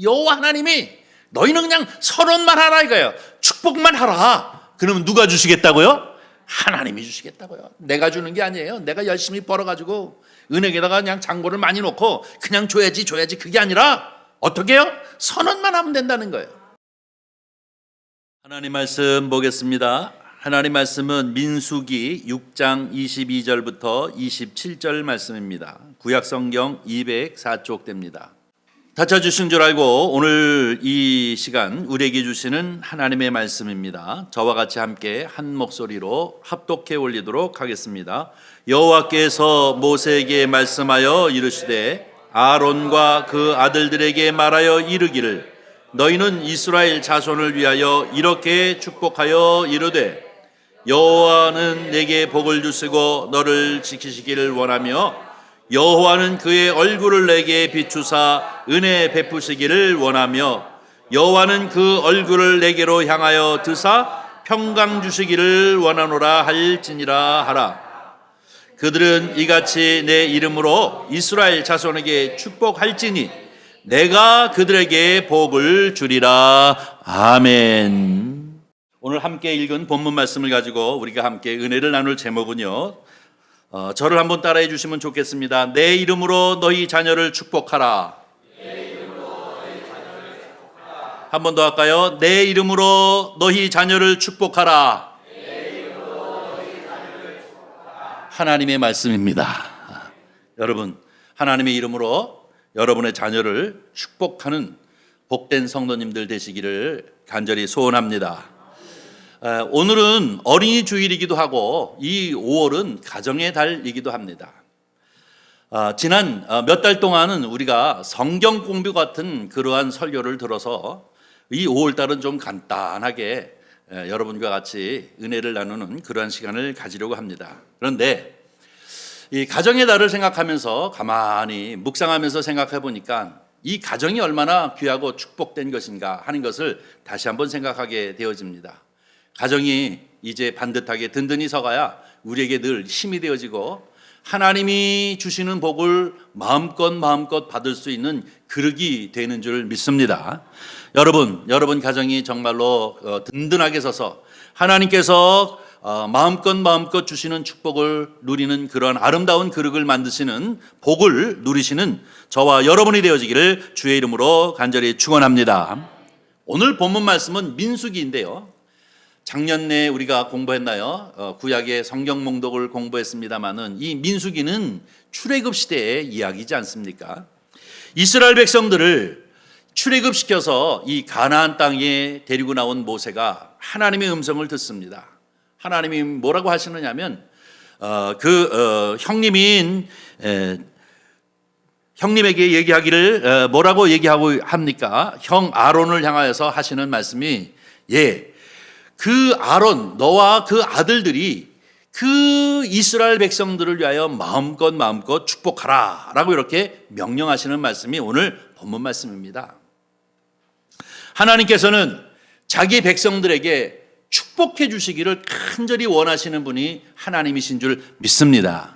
여호와 하나님이 너희는 그냥 선언만 하라 이거예요. 축복만 하라. 그러면 누가 주시겠다고요? 하나님이 주시겠다고요. 내가 주는 게 아니에요. 내가 열심히 벌어가지고 은행에다가 그냥 잔고를 많이 놓고 그냥 줘야지 그게 아니라 어떻게 해요? 선언만 하면 된다는 거예요. 하나님 말씀 보겠습니다. 하나님 말씀은 민수기 6장 22절부터 27절 말씀입니다. 구약성경 204쪽 됩니다. 다 찾으신 줄 알고 오늘 이 시간 우리에게 주시는 하나님의 말씀입니다. 저와 같이 함께 한 목소리로 합독해 올리도록 하겠습니다. 여호와께서 모세에게 말씀하여 이르시되 아론과 그 아들들에게 말하여 이르기를 너희는 이스라엘 자손을 위하여 이렇게 축복하여 이르되 여호와는 내게 복을 주시고 너를 지키시기를 원하며 여호와는 그의 얼굴을 내게 비추사 은혜 베푸시기를 원하며 여호와는 그 얼굴을 내게로 향하여 드사 평강 주시기를 원하노라 할지니라 하라. 그들은 이같이 내 이름으로 이스라엘 자손에게 축복할지니 내가 그들에게 복을 주리라. 아멘. 오늘 함께 읽은 본문 말씀을 가지고 우리가 함께 은혜를 나눌 제목은요, 저를 한번 따라해 주시면 좋겠습니다. 내 이름으로 너희 자녀를 축복하라. 한 번 더 할까요? 내 이름으로 너희 자녀를 축복하라. 하나님의 말씀입니다. 여러분, 하나님의 이름으로 여러분의 자녀를 축복하는 복된 성도님들 되시기를 간절히 소원합니다. 오늘은 어린이 주일이기도 하고 이 5월은 가정의 달이기도 합니다. 지난 몇 달 동안은 우리가 성경 공부 같은 그러한 설교를 들어서 이 5월 달은 좀 간단하게 여러분과 같이 은혜를 나누는 그러한 시간을 가지려고 합니다. 그런데 이 가정의 달을 생각하면서 가만히 묵상하면서 생각해 보니까 이 가정이 얼마나 귀하고 축복된 것인가 하는 것을 다시 한번 생각하게 되어집니다. 가정이 이제 반듯하게 든든히 서가야 우리에게 늘 힘이 되어지고 하나님이 주시는 복을 마음껏 받을 수 있는 그릇이 되는 줄 믿습니다. 여러분 가정이 정말로 든든하게 서서 하나님께서 마음껏 주시는 축복을 누리는 그런 아름다운 그릇을 만드시는 복을 누리시는 저와 여러분이 되어지기를 주의 이름으로 간절히 축원합니다. 오늘 본문 말씀은 민수기인데요. 작년에 우리가 공부했나요? 구약의 성경 몽독을 공부했습니다마는 이 민수기는 출애굽 시대의 이야기지 않습니까? 이스라엘 백성들을 출애굽시켜서 이 가나안 땅에 데리고 나온 모세가 하나님의 음성을 듣습니다. 하나님이 뭐라고 하시느냐면 형님에게 얘기하기를 뭐라고 얘기하고 합니까? 형 아론을 향하여서 하시는 말씀이 그 아론 너와 그 아들들이 그 이스라엘 백성들을 위하여 마음껏 축복하라 라고 이렇게 명령하시는 말씀이 오늘 본문 말씀입니다. 하나님께서는 자기 백성들에게 축복해 주시기를 간절히 원하시는 분이 하나님이신 줄 믿습니다.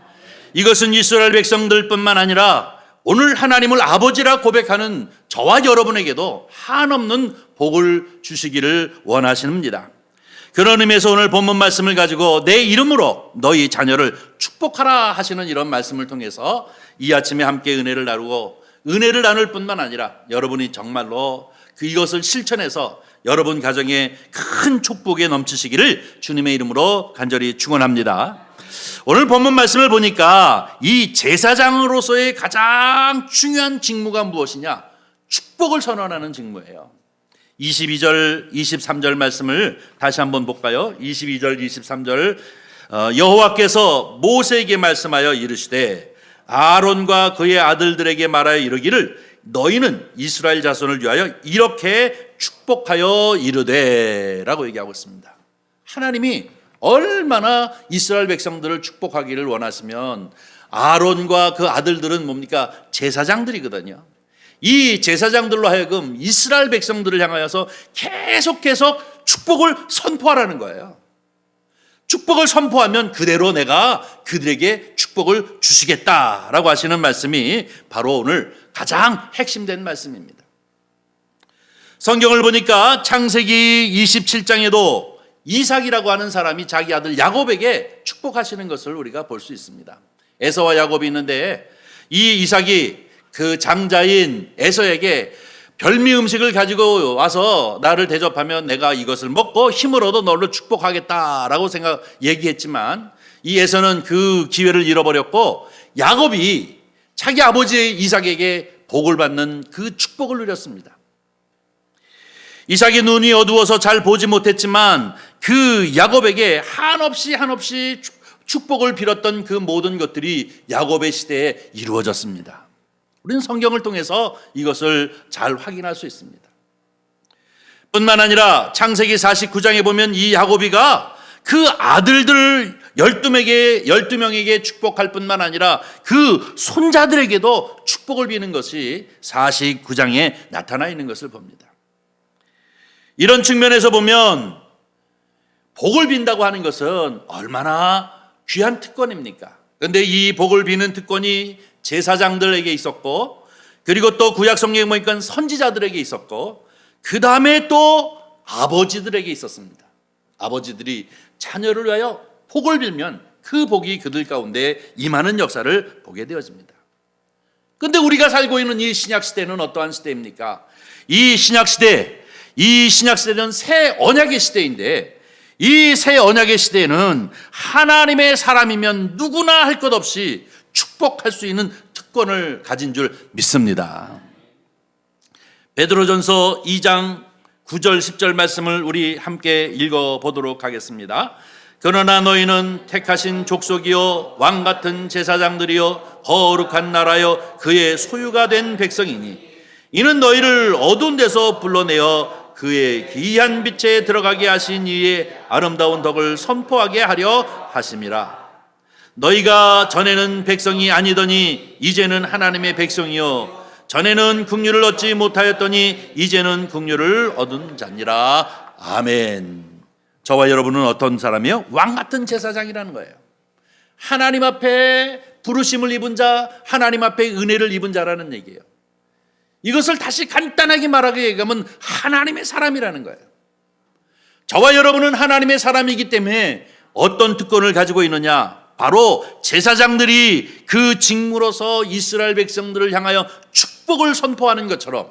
이것은 이스라엘 백성들뿐만 아니라 오늘 하나님을 아버지라 고백하는 저와 여러분에게도 한없는 복을 주시기를 원하십니다. 그런 의미에서 오늘 본문 말씀을 가지고 내 이름으로 너희 자녀를 축복하라 하시는 이런 말씀을 통해서 이 아침에 함께 은혜를 나누고 은혜를 나눌 뿐만 아니라 여러분이 정말로 이것을 실천해서 여러분 가정에 큰 축복에 넘치시기를 주님의 이름으로 간절히 축원합니다. 오늘 본문 말씀을 보니까 이 제사장으로서의 가장 중요한 직무가 무엇이냐? 축복을 선언하는 직무예요. 22절, 23절 말씀을 다시 한번 볼까요? 22절, 23절 여호와께서 모세에게 말씀하여 이르시되 아론과 그의 아들들에게 말하여 이르기를 너희는 이스라엘 자손을 위하여 이렇게 축복하여 이르되 라고 얘기하고 있습니다. 하나님이 얼마나 이스라엘 백성들을 축복하기를 원하시면 아론과 그 아들들은 뭡니까? 제사장들이거든요. 이 제사장들로 하여금 이스라엘 백성들을 향하여서 계속해서 축복을 선포하라는 거예요. 축복을 선포하면 그대로 내가 그들에게 축복을 주시겠다라고 하시는 말씀이 바로 오늘 가장 핵심된 말씀입니다. 성경을 보니까 창세기 27장에도 이삭이라고 하는 사람이 자기 아들 야곱에게 축복하시는 것을 우리가 볼 수 있습니다. 에서와 야곱이 있는데 이 이삭이 그 장자인 에서에게 별미 음식을 가지고 와서 나를 대접하면 내가 이것을 먹고 힘을 얻어 너를 축복하겠다라고 얘기했지만 이 에서는 그 기회를 잃어버렸고 야곱이 자기 아버지 이삭에게 복을 받는 그 축복을 누렸습니다. 이삭의 눈이 어두워서 잘 보지 못했지만 그 야곱에게 한없이 축복을 빌었던 그 모든 것들이 야곱의 시대에 이루어졌습니다. 우리는 성경을 통해서 이것을 잘 확인할 수 있습니다. 뿐만 아니라 창세기 49장에 보면 이 야곱이가 그 아들들 12명에게 축복할 뿐만 아니라 그 손자들에게도 축복을 비는 것이 49장에 나타나 있는 것을 봅니다. 이런 측면에서 보면 복을 빈다고 하는 것은 얼마나 귀한 특권입니까? 그런데 이 복을 비는 특권이 제사장들에게 있었고, 그리고 또 구약 성경에 보니까 선지자들에게 있었고, 그 다음에 또 아버지들에게 있었습니다. 아버지들이 자녀를 위하여 복을 빌면 그 복이 그들 가운데 임하는 역사를 보게 되어집니다. 그런데 우리가 살고 있는 이 신약시대는 어떠한 시대입니까? 이 신약시대는 새 언약의 시대인데, 이 새 언약의 시대에는 하나님의 사람이면 누구나 할 것 없이 축복할 수 있는 특권을 가진 줄 믿습니다. 베드로전서 2장 9절 10절 말씀을 우리 함께 읽어보도록 하겠습니다. 그러나 너희는 택하신 족속이요 왕같은 제사장들이요 거룩한 나라요 그의 소유가 된 백성이니 이는 너희를 어두운 데서 불러내어 그의 기이한 빛에 들어가게 하신 이의 아름다운 덕을 선포하게 하려 하심이라. 너희가 전에는 백성이 아니더니 이제는 하나님의 백성이요 전에는 긍휼을 얻지 못하였더니 이제는 긍휼을 얻은 자니라. 아멘. 저와 여러분은 어떤 사람이요? 왕같은 제사장이라는 거예요. 하나님 앞에 부르심을 입은 자, 하나님 앞에 은혜를 입은 자라는 얘기예요. 이것을 다시 간단하게 말하게 얘기하면 하나님의 사람이라는 거예요. 저와 여러분은 하나님의 사람이기 때문에 어떤 특권을 가지고 있느냐? 바로 제사장들이 그 직무로서 이스라엘 백성들을 향하여 축복을 선포하는 것처럼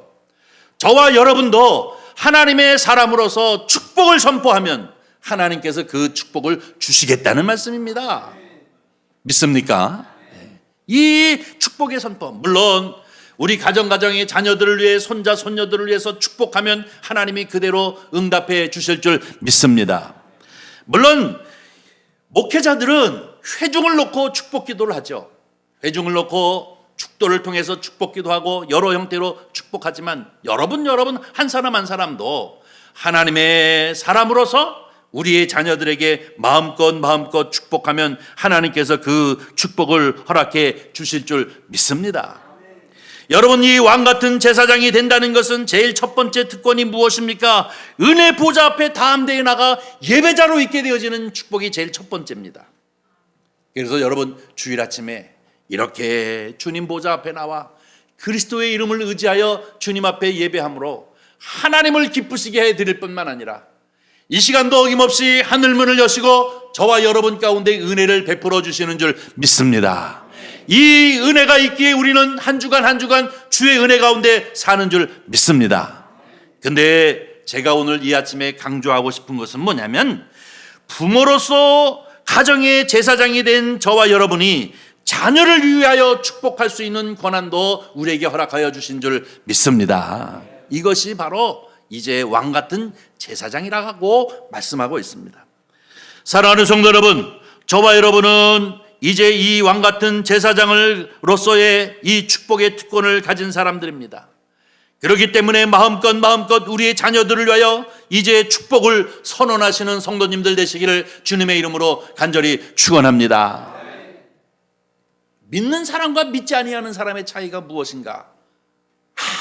저와 여러분도 하나님의 사람으로서 축복을 선포하면 하나님께서 그 축복을 주시겠다는 말씀입니다. 믿습니까? 이 축복의 선포, 물론 우리 가정의 자녀들을 위해 손자 손녀들을 위해서 축복하면 하나님이 그대로 응답해 주실 줄 믿습니다. 물론 목회자들은 회중을 놓고 축복 기도를 하죠. 회중을 놓고 축도를 통해서 축복 기도하고 여러 형태로 축복하지만 여러분 한 사람 한 사람도 하나님의 사람으로서 우리의 자녀들에게 마음껏 축복하면 하나님께서 그 축복을 허락해 주실 줄 믿습니다. 여러분, 이 왕같은 제사장이 된다는 것은 제일 첫 번째 특권이 무엇입니까? 은혜 보좌 앞에 담대히 나가 예배자로 있게 되어지는 축복이 제일 첫 번째입니다. 그래서 여러분, 주일 아침에 이렇게 주님 보좌 앞에 나와 그리스도의 이름을 의지하여 주님 앞에 예배함으로 하나님을 기쁘시게 해드릴 뿐만 아니라 이 시간도 어김없이 하늘문을 여시고 저와 여러분 가운데 은혜를 베풀어 주시는 줄 믿습니다. 이 은혜가 있기에 우리는 한 주간 주의 은혜 가운데 사는 줄 믿습니다. 근데 제가 오늘 이 아침에 강조하고 싶은 것은 뭐냐면, 부모로서 가정의 제사장이 된 저와 여러분이 자녀를 위하여 축복할 수 있는 권한도 우리에게 허락하여 주신 줄 믿습니다. 이것이 바로 이제 왕같은 제사장이라고 말씀하고 있습니다. 사랑하는 성도 여러분, 저와 여러분은 이제 이 왕같은 제사장으로서의 이 축복의 특권을 가진 사람들입니다. 그렇기 때문에 마음껏 우리의 자녀들을 위하여 이제 축복을 선언하시는 성도님들 되시기를 주님의 이름으로 간절히 축원합니다. 믿는 사람과 믿지 아니하는 사람의 차이가 무엇인가?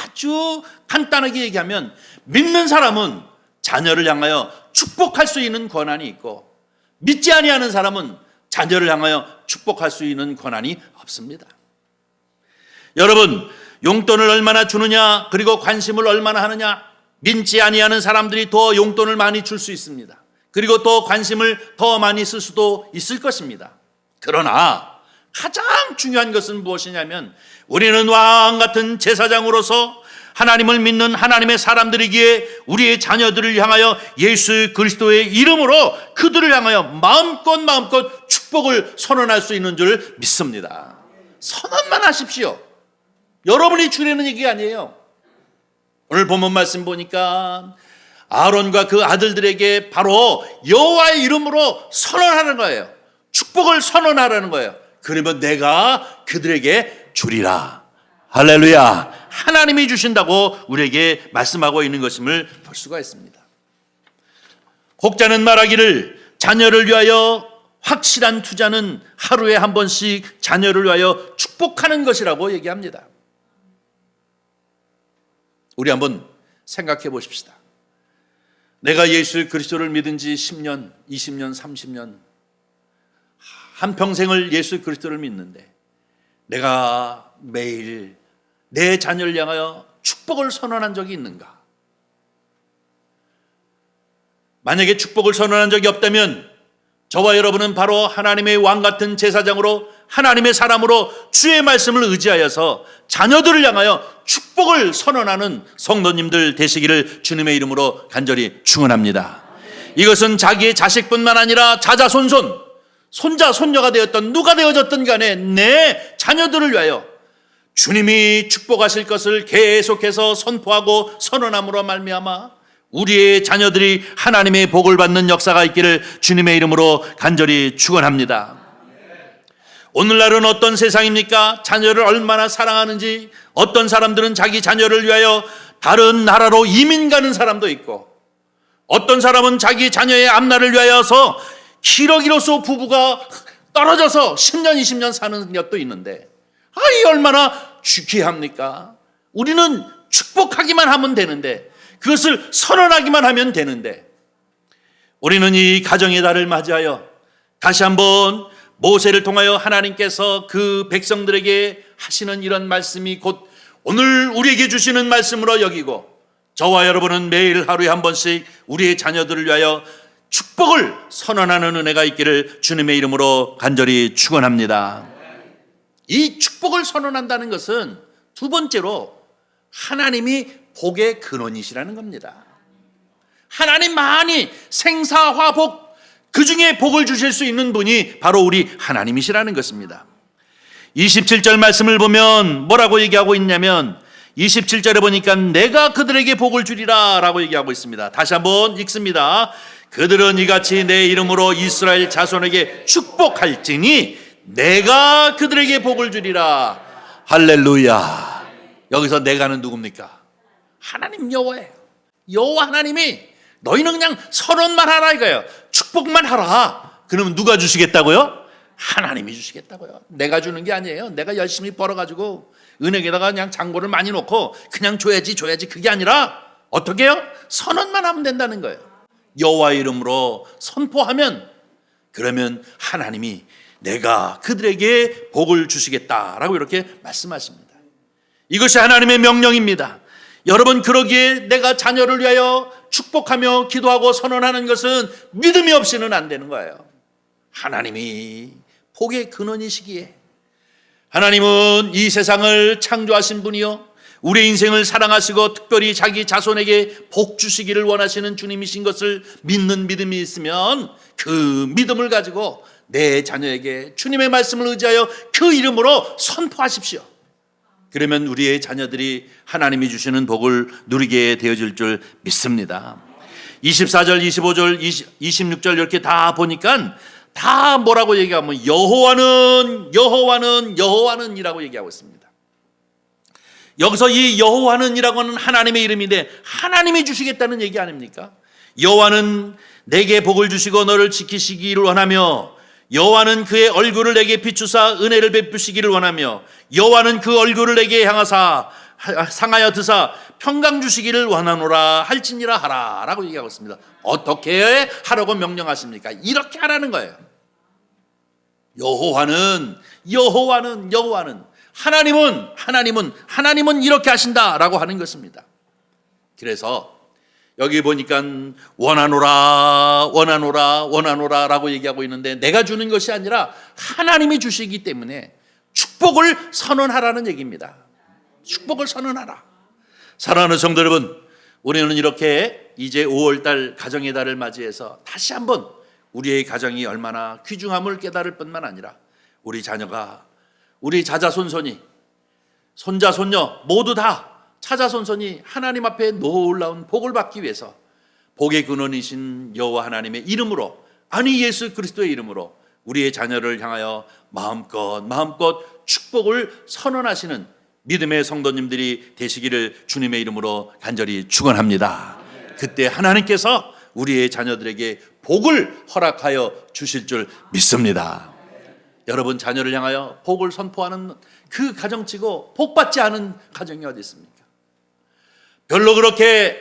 아주 간단하게 얘기하면, 믿는 사람은 자녀를 향하여 축복할 수 있는 권한이 있고, 믿지 아니하는 사람은 자녀를 향하여 축복할 수 있는 권한이 없습니다. 여러분, 용돈을 얼마나 주느냐, 그리고 관심을 얼마나 하느냐, 믿지 아니하는 사람들이 더 용돈을 많이 줄 수 있습니다. 그리고 또 관심을 더 많이 쓸 수도 있을 것입니다. 그러나 가장 중요한 것은 무엇이냐면 우리는 왕 같은 제사장으로서 하나님을 믿는 하나님의 사람들이기에 우리의 자녀들을 향하여 예수 그리스도의 이름으로 그들을 향하여 마음껏 축복을 선언할 수 있는 줄 믿습니다. 선언만 하십시오. 여러분이 주려는 얘기가 아니에요. 오늘 본문 말씀 보니까 아론과 그 아들들에게 바로 여호와의 이름으로 선언하는 거예요. 축복을 선언하라는 거예요. 그러면 내가 그들에게 주리라. 할렐루야. 하나님이 주신다고 우리에게 말씀하고 있는 것임을 볼 수가 있습니다. 혹자는 말하기를 자녀를 위하여 확실한 투자는 하루에 한 번씩 자녀를 위하여 축복하는 것이라고 얘기합니다. 우리 한번 생각해 보십시다. 내가 예수 그리스도를 믿은 지 10년, 20년, 30년 한평생을 예수 그리스도를 믿는데 내가 매일 내 자녀를 향하여 축복을 선언한 적이 있는가? 만약에 축복을 선언한 적이 없다면 저와 여러분은 바로 하나님의 왕 같은 제사장으로 하나님의 사람으로 주의 말씀을 의지하여서 자녀들을 향하여 축복을 선언하는 성도님들 되시기를 주님의 이름으로 간절히 축원합니다. 이것은 자기의 자식뿐만 아니라 자자손손, 손자, 손녀가 되었던 누가 되어졌든 간에 내 자녀들을 위하여 주님이 축복하실 것을 계속해서 선포하고 선언함으로 말미암아 우리의 자녀들이 하나님의 복을 받는 역사가 있기를 주님의 이름으로 간절히 축원합니다. 오늘날은 어떤 세상입니까? 자녀를 얼마나 사랑하는지. 어떤 사람들은 자기 자녀를 위하여 다른 나라로 이민 가는 사람도 있고, 어떤 사람은 자기 자녀의 앞날을 위하여서 기러기로서 부부가 떨어져서 10년 20년 사는 것도 있는데, 이 얼마나 귀합니까? 우리는 축복하기만 하면 되는데, 그것을 선언하기만 하면 되는데, 우리는 이 가정의 달을 맞이하여 다시 한번 모세를 통하여 하나님께서 그 백성들에게 하시는 이런 말씀이 곧 오늘 우리에게 주시는 말씀으로 여기고, 저와 여러분은 매일 하루에 한 번씩 우리의 자녀들을 위하여 축복을 선언하는 은혜가 있기를 주님의 이름으로 간절히 축원합니다. 이 축복을 선언한다는 것은 두 번째로 하나님이 복의 근원이시라는 겁니다. 하나님만이 생사화복, 그 중에 복을 주실 수 있는 분이 바로 우리 하나님이시라는 것입니다. 27절 말씀을 보면 뭐라고 얘기하고 있냐면 27절에 보니까 내가 그들에게 복을 주리라 라고 얘기하고 있습니다. 다시 한번 읽습니다. 그들은 이같이 내 이름으로 이스라엘 자손에게 축복할지니 내가 그들에게 복을 주리라. 할렐루야. 여기서 내가는 누굽니까? 하나님 여호와예요. 여호와 하나님이 너희는 그냥 선언만 하라 이거예요. 축복만 하라. 그러면 누가 주시겠다고요? 하나님이 주시겠다고요. 내가 주는 게 아니에요. 내가 열심히 벌어가지고 은행에다가 그냥 잔고를 많이 놓고 그냥 줘야지 그게 아니라 어떻게 해요? 선언만 하면 된다는 거예요. 여호와의 이름으로 선포하면, 그러면 하나님이 내가 그들에게 복을 주시겠다라고 이렇게 말씀하십니다. 이것이 하나님의 명령입니다. 여러분, 그러기에 내가 자녀를 위하여 축복하며 기도하고 선언하는 것은 믿음이 없이는 안 되는 거예요. 하나님이 복의 근원이시기에, 하나님은 이 세상을 창조하신 분이요 우리 인생을 사랑하시고 특별히 자기 자손에게 복 주시기를 원하시는 주님이신 것을 믿는 믿음이 있으면 그 믿음을 가지고 내 자녀에게 주님의 말씀을 의지하여 그 이름으로 선포하십시오. 그러면 우리의 자녀들이 하나님이 주시는 복을 누리게 되어질 줄 믿습니다. 24절, 25절, 26절 이렇게 다 보니까 다 뭐라고 얘기하면 여호와는 이라고 얘기하고 있습니다. 여기서 이 여호와는 이라고 하는 하나님의 이름인데 하나님이 주시겠다는 얘기 아닙니까? 여호와는 내게 복을 주시고 너를 지키시기를 원하며, 여호와는 그의 얼굴을 내게 비추사 은혜를 베푸시기를 원하며, 여호와는 그 얼굴을 내게 향하사 상하여 드사 평강 주시기를 원하노라 할지니라 하라 라고 얘기하고 있습니다. 어떻게 하라고 명령하십니까? 이렇게 하라는 거예요. 여호와는 하나님은 이렇게 하신다라고 하는 것입니다. 그래서 여기 보니까 원하노라 원하노라 원하노라 라고 얘기하고 있는데, 내가 주는 것이 아니라 하나님이 주시기 때문에 축복을 선언하라는 얘기입니다. 축복을 선언하라. 사랑하는 성도 여러분, 우리는 이렇게 이제 5월달 가정의 달을 맞이해서 다시 한번 우리의 가정이 얼마나 귀중함을 깨달을 뿐만 아니라 우리 자녀가, 우리 자자손손이, 손자 손녀 모두 다 자자손손이 하나님 앞에 놀라운 복을 받기 위해서 복의 근원이신 여호와 하나님의 이름으로, 아니 예수 그리스도의 이름으로 우리의 자녀를 향하여 마음껏 축복을 선언하시는 믿음의 성도님들이 되시기를 주님의 이름으로 간절히 축원합니다. 그때 하나님께서 우리의 자녀들에게 복을 허락하여 주실 줄 믿습니다. 여러분, 자녀를 향하여 복을 선포하는 그 가정치고 복받지 않은 가정이 어디 있습니까? 별로 그렇게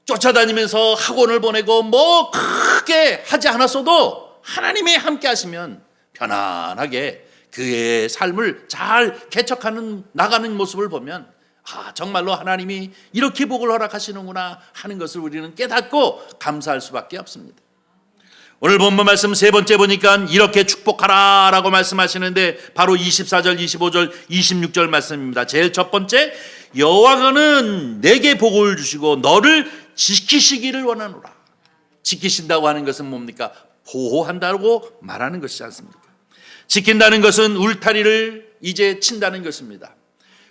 쫓아다니면서 학원을 보내고 뭐 크게 하지 않았어도 하나님이 함께 하시면 편안하게 그의 삶을 잘 개척하는 나가는 모습을 보면, 아, 정말로 하나님이 이렇게 복을 허락하시는구나 하는 것을 우리는 깨닫고 감사할 수밖에 없습니다. 오늘 본문 말씀 세 번째 보니까 이렇게 축복하라 라고 말씀하시는데, 바로 24절, 25절, 26절 말씀입니다. 제일 첫 번째, 여호와는 내게 복을 주시고 너를 지키시기를 원하노라. 지키신다고 하는 것은 뭡니까? 보호한다고 말하는 것이지 않습니까? 지킨다는 것은 울타리를 이제 친다는 것입니다.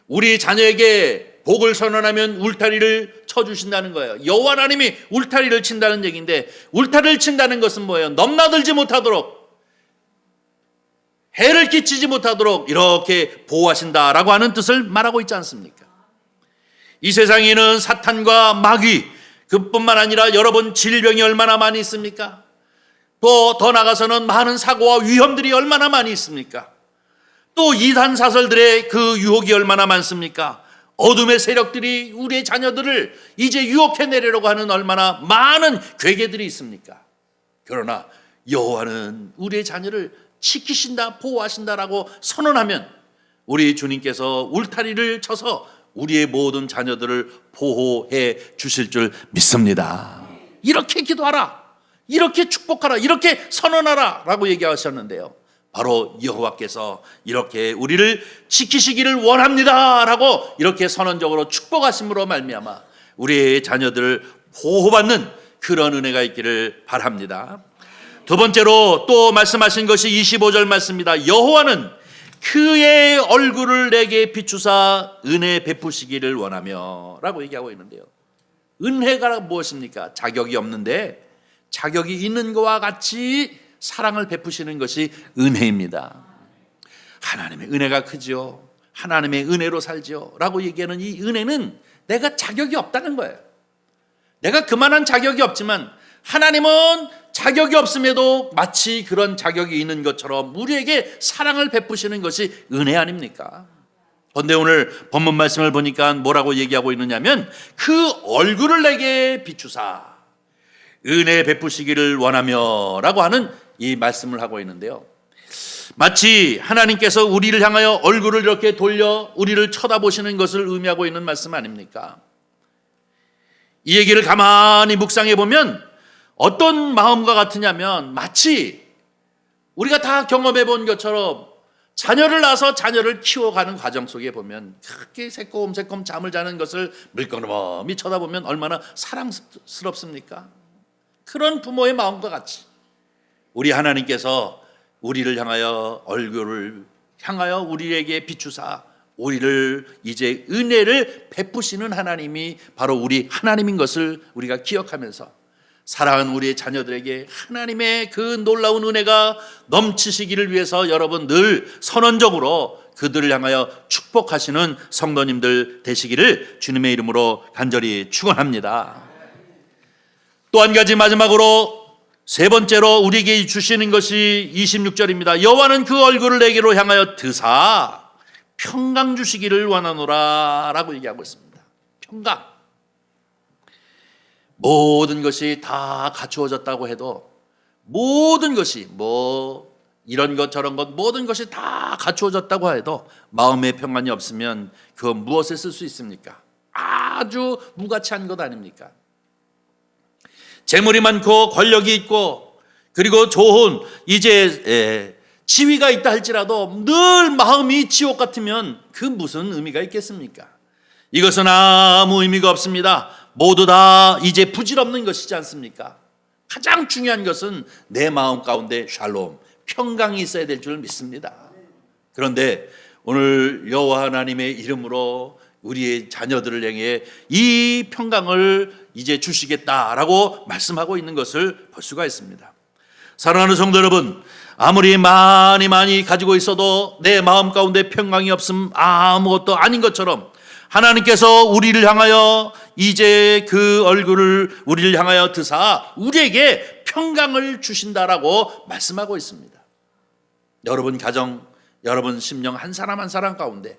우리 자녀에게 복을 선언하면 울타리를 쳐주신다는 거예요. 여호와 하나님이 울타리를 친다는 얘기인데, 울타리를 친다는 것은 뭐예요? 넘나들지 못하도록, 해를 끼치지 못하도록 이렇게 보호하신다라고 하는 뜻을 말하고 있지 않습니까? 이 세상에는 사탄과 마귀, 그뿐만 아니라 여러분 질병이 얼마나 많이 있습니까? 또 더 나가서는 많은 사고와 위험들이 얼마나 많이 있습니까? 또 이단 사설들의 그 유혹이 얼마나 많습니까? 어둠의 세력들이 우리의 자녀들을 이제 유혹해 내려고 하는 얼마나 많은 괴계들이 있습니까? 그러나 여호와는 우리의 자녀를 지키신다, 보호하신다라고 선언하면 우리 주님께서 울타리를 쳐서 우리의 모든 자녀들을 보호해 주실 줄 믿습니다. 이렇게 기도하라, 이렇게 축복하라, 이렇게 선언하라 라고 얘기하셨는데요, 바로 여호와께서 이렇게 우리를 지키시기를 원합니다 라고 이렇게 선언적으로 축복하심으로 말미암아 우리의 자녀들을 보호받는 그런 은혜가 있기를 바랍니다. 두 번째로 또 말씀하신 것이 25절 말씀입니다. 여호와는 그의 얼굴을 내게 비추사 은혜 베푸시기를 원하며 라고 얘기하고 있는데요, 은혜가 무엇입니까? 자격이 없는데 자격이 있는 것과 같이 사랑을 베푸시는 것이 은혜입니다. 하나님의 은혜가 크죠. 하나님의 은혜로 살죠 라고 얘기하는 이 은혜는 내가 자격이 없다는 거예요. 내가 그만한 자격이 없지만 하나님은 자격이 없음에도 마치 그런 자격이 있는 것처럼 우리에게 사랑을 베푸시는 것이 은혜 아닙니까? 그런데 오늘 본문 말씀을 보니까 뭐라고 얘기하고 있느냐면, 그 얼굴을 내게 비추사 은혜 베푸시기를 원하며 라고 하는 이 말씀을 하고 있는데요, 마치 하나님께서 우리를 향하여 얼굴을 이렇게 돌려 우리를 쳐다보시는 것을 의미하고 있는 말씀 아닙니까? 이 얘기를 가만히 묵상해 보면 어떤 마음과 같으냐면, 마치 우리가 다 경험해 본 것처럼 자녀를 낳아서 자녀를 키워가는 과정 속에 보면 그렇게 새콤새콤 잠을 자는 것을 물끄러미 쳐다보면 얼마나 사랑스럽습니까? 그런 부모의 마음과 같이 우리 하나님께서 우리를 향하여 얼굴을 향하여 우리에게 비추사 우리를 이제 은혜를 베푸시는 하나님이 바로 우리 하나님인 것을 우리가 기억하면서 사랑하는 우리의 자녀들에게 하나님의 그 놀라운 은혜가 넘치시기를 위해서 여러분 늘 선언적으로 그들을 향하여 축복하시는 성도님들 되시기를 주님의 이름으로 간절히 축원합니다. 또 한 가지 마지막으로 세 번째로 우리에게 주시는 것이 26절입니다. 여호와는 그 얼굴을 내게로 향하여 드사 평강 주시기를 원하노라 라고 얘기하고 있습니다. 평강. 모든 것이 다 갖추어졌다고 해도, 모든 것이 뭐 이런 것 저런 것 모든 것이 다 갖추어졌다고 해도 마음의 평안이 없으면 그건 무엇에 쓸 수 있습니까? 아주 무가치한 것 아닙니까? 재물이 많고 권력이 있고 그리고 좋은 지위가 있다 할지라도 늘 마음이 지옥 같으면 그 무슨 의미가 있겠습니까? 이것은 아무 의미가 없습니다. 모두 다 이제 부질없는 것이지 않습니까? 가장 중요한 것은 내 마음 가운데 샬롬, 평강이 있어야 될 줄 믿습니다. 그런데 오늘 여호와 하나님의 이름으로 우리의 자녀들을 향해 이 평강을 이제 주시겠다라고 말씀하고 있는 것을 볼 수가 있습니다. 사랑하는 성도 여러분, 아무리 많이 가지고 있어도 내 마음 가운데 평강이 없음 아무것도 아닌 것처럼 하나님께서 우리를 향하여 이제 그 얼굴을 우리를 향하여 드사 우리에게 평강을 주신다라고 말씀하고 있습니다. 여러분 가정, 여러분 심령 한 사람 한 사람 가운데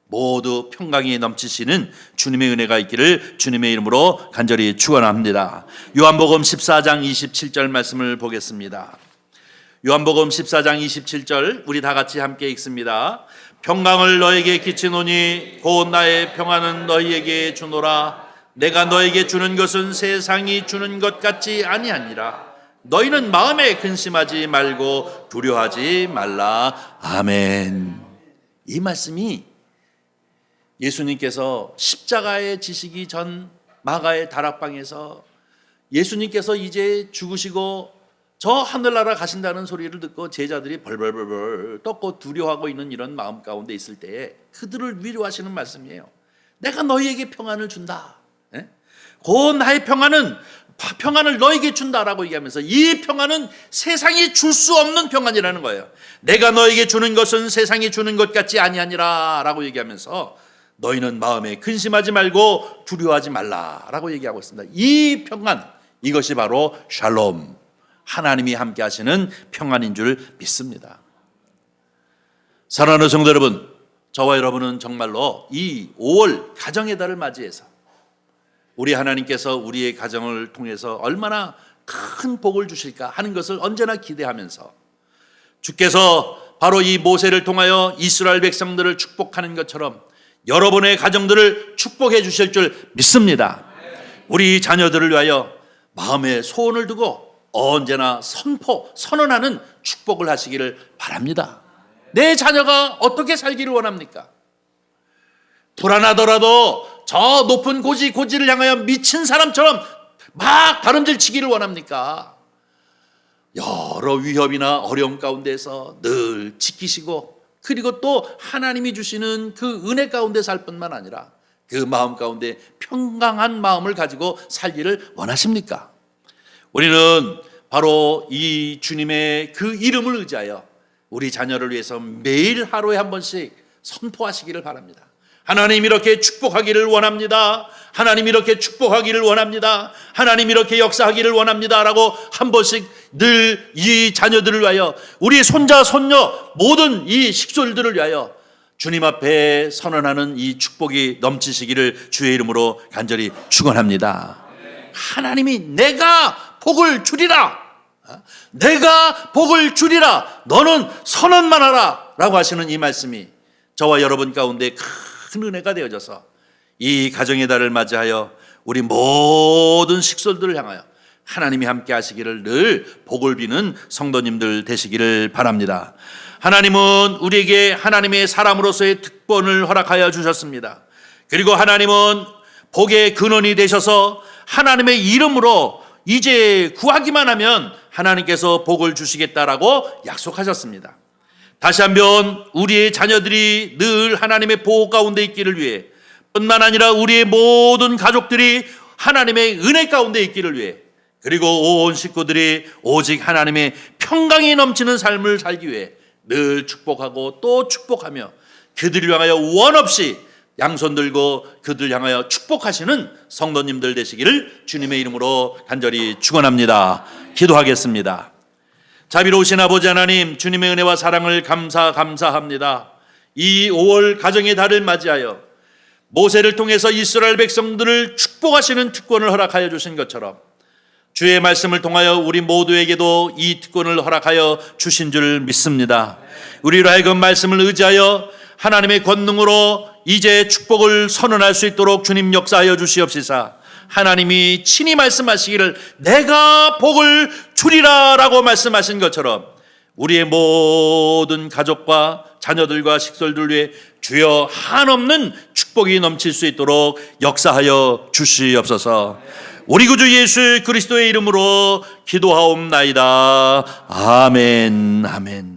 모두 평강이 넘치시는 주님의 은혜가 있기를 주님의 이름으로 간절히 축원합니다. 요한복음 14장 27절 말씀을 보겠습니다. 요한복음 14장 27절 우리 다 같이 함께 읽습니다. 평강을 너에게 끼치노니 곧 나의 평안은 너희에게 주노라. 내가 너에게 주는 것은 세상이 주는 것 같지 아니하니라. 너희는 마음에 근심하지 말고 두려워하지 말라. 아멘. 이 말씀이 예수님께서 십자가에 지시기 전 마가의 다락방에서 예수님께서 이제 죽으시고 저 하늘나라 가신다는 소리를 듣고 제자들이 벌벌벌 떠고 두려워하고 있는 이런 마음 가운데 있을 때에 그들을 위로하시는 말씀이에요. 내가 너희에게 평안을 준다. 곧 나의 평안을 너에게 준다라고 얘기하면서 이 평안은 세상이 줄 수 없는 평안이라는 거예요. 내가 너에게 주는 것은 세상이 주는 것 같지 아니하니라 라고 얘기하면서 너희는 마음에 근심하지 말고 두려워하지 말라라고 얘기하고 있습니다. 이 평안, 이것이 바로 샬롬, 하나님이 함께 하시는 평안인 줄 믿습니다. 사랑하는 성도 여러분, 저와 여러분은 정말로 이 5월 가정의 달을 맞이해서 우리 하나님께서 우리의 가정을 통해서 얼마나 큰 복을 주실까 하는 것을 언제나 기대하면서 주께서 바로 이 모세를 통하여 이스라엘 백성들을 축복하는 것처럼 여러분의 가정들을 축복해 주실 줄 믿습니다. 우리 자녀들을 위하여 마음에 소원을 두고 언제나 선언하는 축복을 하시기를 바랍니다. 내 자녀가 어떻게 살기를 원합니까? 불안하더라도 저 높은 고지를 향하여 미친 사람처럼 막 다름질치기를 원합니까? 여러 위협이나 어려움 가운데서 늘 지키시고 그리고 또 하나님이 주시는 그 은혜 가운데 살 뿐만 아니라 그 마음 가운데 평강한 마음을 가지고 살기를 원하십니까? 우리는 바로 이 주님의 그 이름을 의지하여 우리 자녀를 위해서 매일 하루에 한 번씩 선포하시기를 바랍니다. 하나님 이렇게 축복하기를 원합니다. 하나님 이렇게 축복하기를 원합니다. 하나님 이렇게 역사하기를 원합니다 라고 한 번씩 늘 이 자녀들을 위하여 우리 손자 손녀 모든 이 식솔들을 위하여 주님 앞에 선언하는 이 축복이 넘치시기를 주의 이름으로 간절히 축원합니다. 하나님이 내가 복을 주리라, 내가 복을 주리라, 너는 선언만 하라 라고 하시는 이 말씀이 저와 여러분 가운데 큰 은혜가 되어져서 이 가정의 달을 맞이하여 우리 모든 식솔들을 향하여 하나님이 함께 하시기를 늘 복을 비는 성도님들 되시기를 바랍니다. 하나님은 우리에게 하나님의 사람으로서의 특권을 허락하여 주셨습니다. 그리고 하나님은 복의 근원이 되셔서 하나님의 이름으로 이제 구하기만 하면 하나님께서 복을 주시겠다라고 약속하셨습니다. 다시 한번 우리의 자녀들이 늘 하나님의 보호 가운데 있기를 위해 뿐만 아니라 우리의 모든 가족들이 하나님의 은혜 가운데 있기를 위해 그리고 온 식구들이 오직 하나님의 평강이 넘치는 삶을 살기 위해 늘 축복하고 또 축복하며 그들을 향하여 원 없이 양손 들고 그들 향하여 축복하시는 성도님들 되시기를 주님의 이름으로 간절히 축원합니다. 기도하겠습니다. 자비로우신 아버지 하나님, 주님의 은혜와 사랑을 감사합니다. 이 5월 가정의 달을 맞이하여 모세를 통해서 이스라엘 백성들을 축복하시는 특권을 허락하여 주신 것처럼 주의 말씀을 통하여 우리 모두에게도 이 특권을 허락하여 주신 줄 믿습니다. 우리로 하여금 말씀을 의지하여 하나님의 권능으로 이제 축복을 선언할 수 있도록 주님 역사하여 주시옵시사. 하나님이 친히 말씀하시기를 내가 복을 주리라 라고 말씀하신 것처럼 우리의 모든 가족과 자녀들과 식솔들 위해 주여 한없는 축복이 넘칠 수 있도록 역사하여 주시옵소서. 우리 구주 예수 그리스도의 이름으로 기도하옵나이다. 아멘. 아멘.